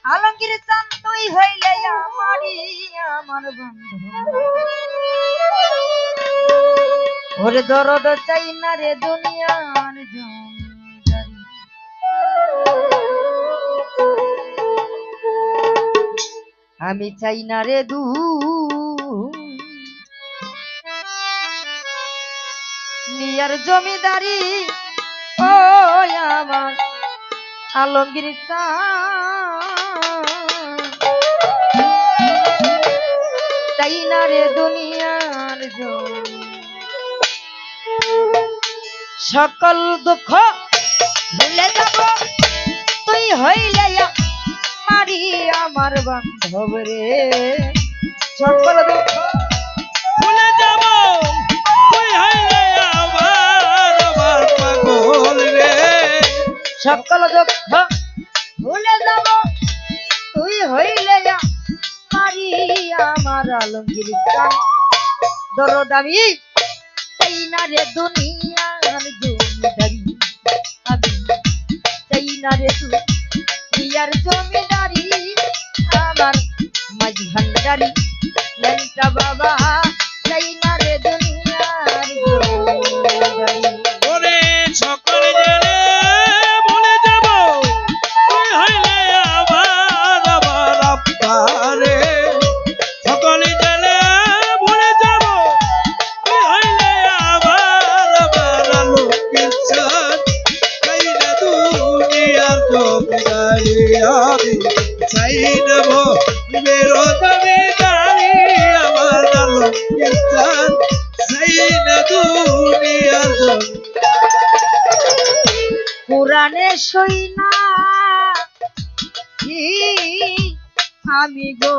আলমগীর চান তুই হইলে আমারই আমার বন্ধু ওরে দরদ চাই না রে দুনিয়ার জমিদারি আমি চাই না রে দুনিয়ার জমিদারি ও আমার আলমগীর চাই না রে দুনিয়ার সকল দুঃখ ভুলে যাব তুই হইলে মারি আমার বান্ধব রে সকল দুঃখ ভুলে যাব তুই হইলে আমার পাগল রে সকল দুঃখ ভুলে যাব তুই হইলে মারি আমার আলমগীর চান দরদ আমি চাই না রে দুনিয়ার জমিদারি আমি চাই না রে দুনিয়ার জমিদারি আমার মাঝ ভান্ডারি লেন্টা বাবা চাই না রে দুনিয়ার জমিদারি ওরে সকল জেলে ভুলে যাব তুই হইলে আমার আব্বা রে সকল জেলে ভুলে যাব তুই হইলে আমার আলমগীর চান চাই না দুনিয়ার জমিদারি আমি চাই না বেরো জমিদারি আমার আলমগীর চান চাই না দুনিয়ার পুরাণে সই না আমি গো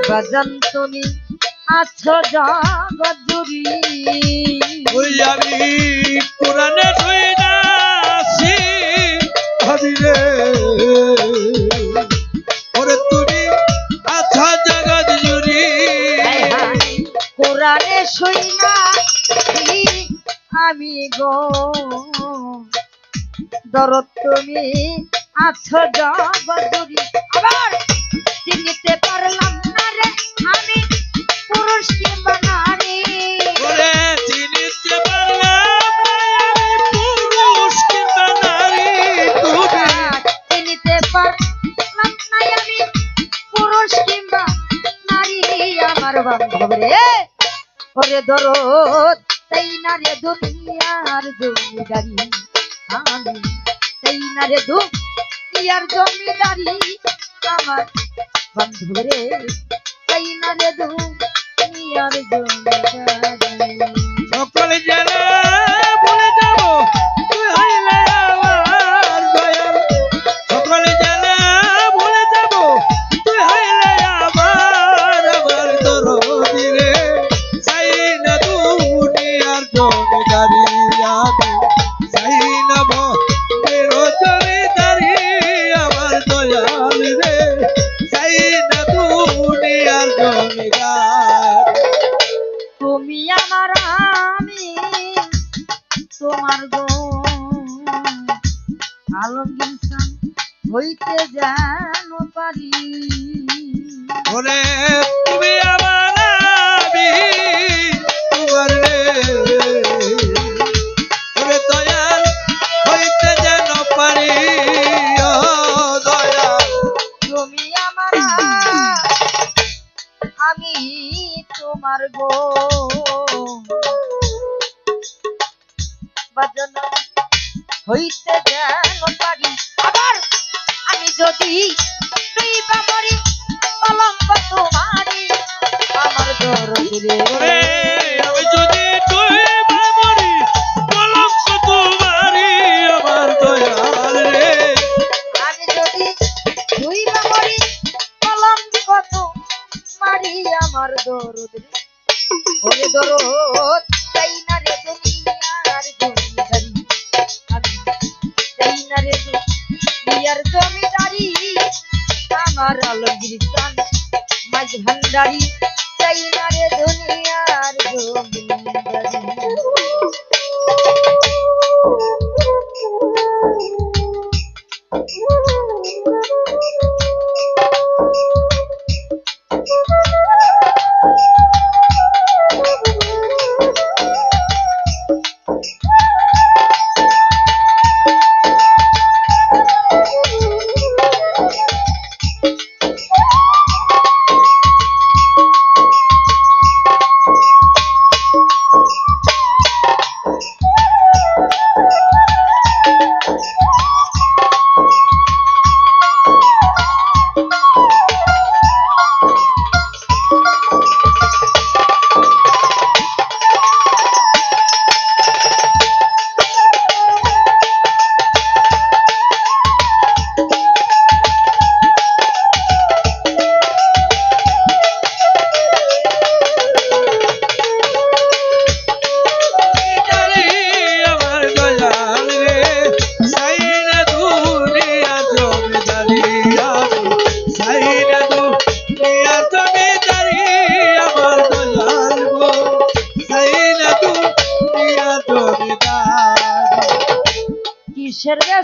বাজান তুমি আছো জগৎ জুড়ি ওই আমি কোরআনে শুইনাছি ভাবি রে ওরে তুমি আচ্ছা জগৎ জুড়ি কোরআনে সই না আমি গো দরদ তুমি আছো জগৎ জুড়ি আবার চিনতে পারলাম না রে আমি পুরুষ কিংবা নারী ওরে চিনিতে পারলাম না আমি পুরুষ কিংবা নারী তুমি চিনতে পারলাম না আমি পুরুষ কিংবা নারী আমার বান্ধব রে ওরে দরদ তাই না রে দুনিয়ার জমিদারি আমি তাই না রে দুনিয়ার জমিদারি আমার বান্ধব রে তাই না রে দুনিয়ার জমিদারি সকল জেলে ভুলে যাব তুই হইলে আমার দয়াল সকল জেলে ভুলে যাব তুই হইলে আমার দরদি রে চাই না দুনিয়ার জমিদারি আমি চাই না বেরো জমিদারি আমার দয়াল রে চাই না দুনিয়ার জমিদার তুমি আমার আমি তোমার গো আলমগীর চান হইতে যেন পারি ওরে তুমি আমার আমি তোমার রে ওরে দয়াল হইতে যেন পারি ও দয়াল তুমি আমার আমি তোমার গো বাজন হইতে যেন পারি আবার আমি যদি তুই বা মরি কলঙ্ক তোমারি আমার দরদ রে ওরে আমি যদি তুই মরি কলঙ্ক তোমারি আমার দয়াল রে আমি যদি তুই বা মরি কলঙ্ক তোমারি আমার দরদ রে ওরে দরদ চাই না রে দুনিয়ার জমিদারি আমি চাই না রে দুনিয়ার জমিদারি আমার আলমগীর চান মাঝ ভান্ডারি চাই না রে দুনিয়ার জমিদারি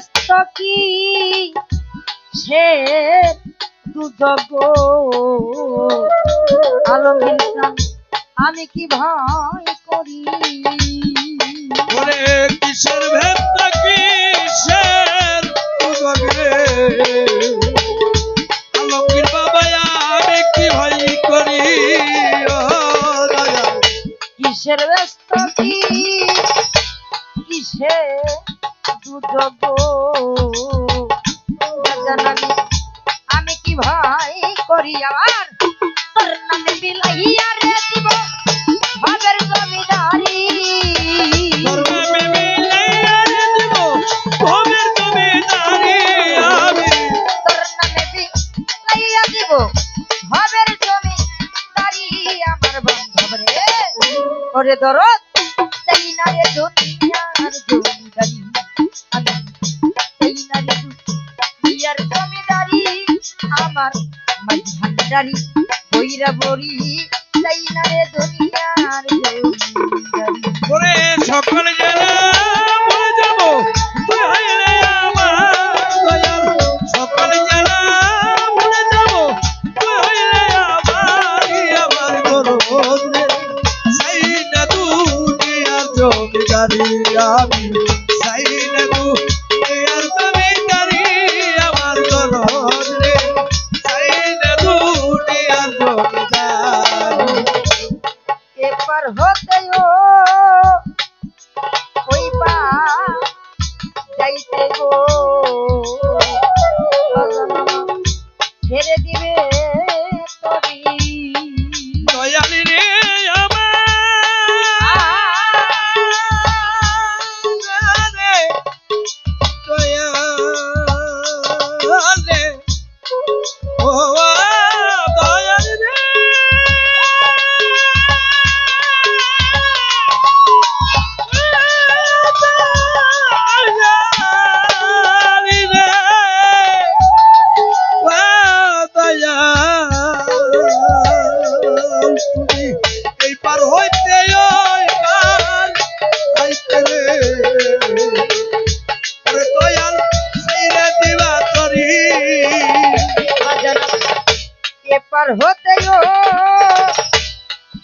ব্যস্ত কি সে দুজগ আলমগীর প্রাণ আমি কি ভয় করি ওরে কিসের ভেদটা কিসের দুজগে আলমগীর বাবা আমি কি ভয় করি ও দয়াল কিসের ব্যস্ত কি কিসে দুজগ জানানি আমি কি ভয় করি আমার তোর নামে বিলাইয়া রে দিব ভাবের জমিদারি তোর নামে মিলাইয়া রে দিব ভবের জমিদারি আমি তোর নামে বিলাইয়া দিব ভাবের জমিদারি আমার বান্ধব রে ওরে দরদ তাই না রে দুনিয়ার জমিদারি আমি তাই না রে দুনিয়ার জমিদারি আমার মাঝ ভান্ডারি বইরা বড়ি তাই না রে দুনিয়ার জমিদারি ওরে সকল জেলা ভুলে যাব তুই হইলে আমার দয়াল সকল জেলা ভুলে যাব তুই হইলে আমার দরদ রে সাই না দুনিয়ার জমিদারি আমি সাই না দুনিয়ার জমিদারি আমার দরদ রে সাই না দুনিয়ার জমিদারি এপার হতে ওই পা যাইতে গো ছেড়ে দিবে তরি দয়ালি রে আমার রে দয়াল রে ও দয়ালি রে দয়ালি রে ও দয়াল তুমি এই পার হইতে ওই পার যাইতে রে ওরে দয়াল সাইরে দিবা তরি এপার হতে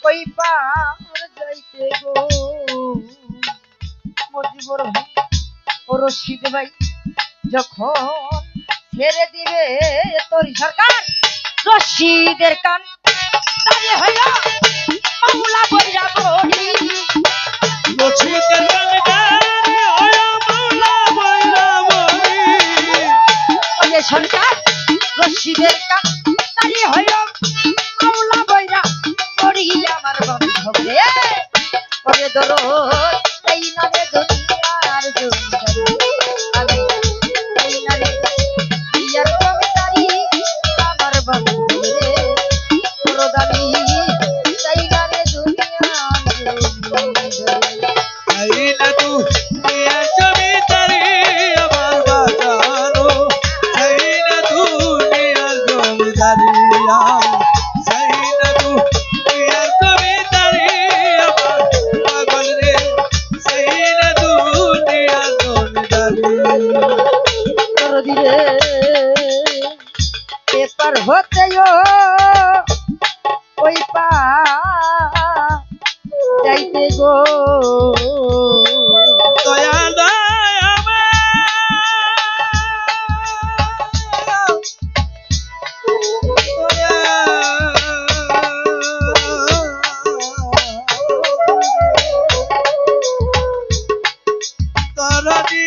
ওই পার যাইতে গো মজিবর ভাই ও রশিদ ভাই যখন ছেড়ে দিবে তরি সরকার রশিদের কান দাঁড়িয়ে হইল মামলা বইরা বড়ি লক্ষ্মীতে জমিদারি হয় মাওলা বইরা বলি ওই সরকার রশিদের কান দাঁড়িয়ে হইল মামলা বইরা বড়ি আমার বান্ধব রে ওরে দরদ তাই না রে দুনিয়ার জমিদারি আমি তাই না রে দুনিয়ার জমিদারি আমার বান্ধব রে দরদ আমি তাই না রে দুনিয়ার জমিদারি সাই না দুনিয়ার জমিদারি আমার বাজানো সাই না দুনিয়ার জমিদারি সাই না দুনিয়ার জমিদারি আমার পাগল রে সাই না দুনিয়ার জমিদারি দরদি রে পেপার হতে ওই পা যাইতে গো দয়া দয়া তারানি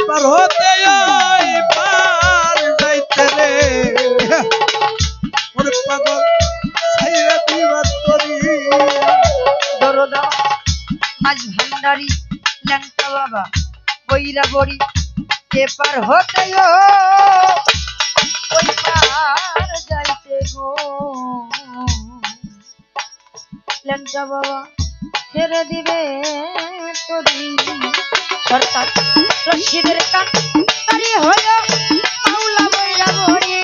পার হতে ওই পার যাইতে রে ওরে পাগল ছাইরা দিবা তরি দরদা মাঝ ভান্ডারি ল্যাংটা বাবা বইরা বড়ি পেপার হতে ওই পার যাইতে ল্যাংটা বাবা ছেড়ে দিবে তোরি সরকার রশিদের কান তারি হলো মাওলা বইরা বড়ি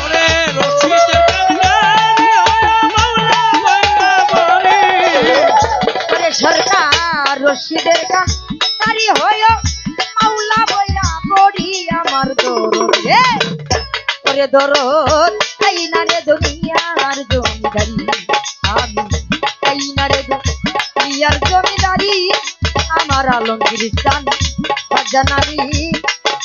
ওরে রশিদের কান্ডারি হলো মাওলা বইরা বড়ি। ওরে সরকার রশিদের কান তারি হলো মাওলা বইরা বড়ি আমার দরদ রে ওরে দরদ তাই না রে দুনিয়ার জমিদারি আমি তাই না রে দুনিয়ার জমিদারি আমার আলমগীর জান জানাবি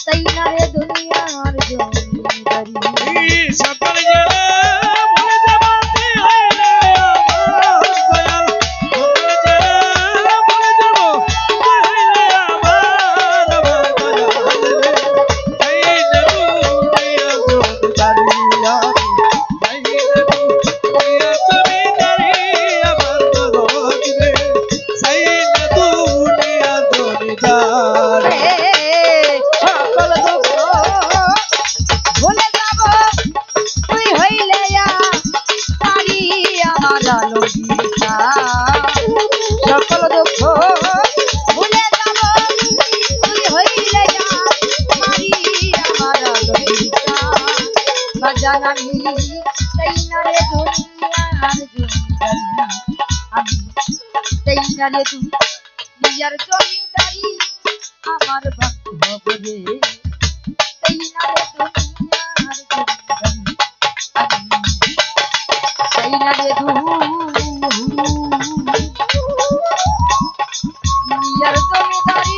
তাই না রে দুনিয়ার জমিদারি এই সকল জেলা ভুলে যাবি হইলে আমার দয়াল। সকল জেলা ভুলে যাব হইলে আমার দয়াল রে। এই যে দুনিয়া জমিদারি আমি, এই যে দুনিয়া জমিদারি আমার দরদ রে। সেই যে দুনিয়া জমিদারি। সকল দুঃখ ভুলে যাব তুই হইলে তারি আমার আলমগীর সকল দুঃখ ভুলে যাব তুই হইলে তারি আমার আলমগীর জানাবি তাই না রে দুনিয়ার জমিদারি আমি তাই না রে দুনিয়ার জমিদারি আমার বান্ধব রে তাই না রে দুনিয়ার জমিদারি আমি তাই না রে দুনিয়ার জমিদারি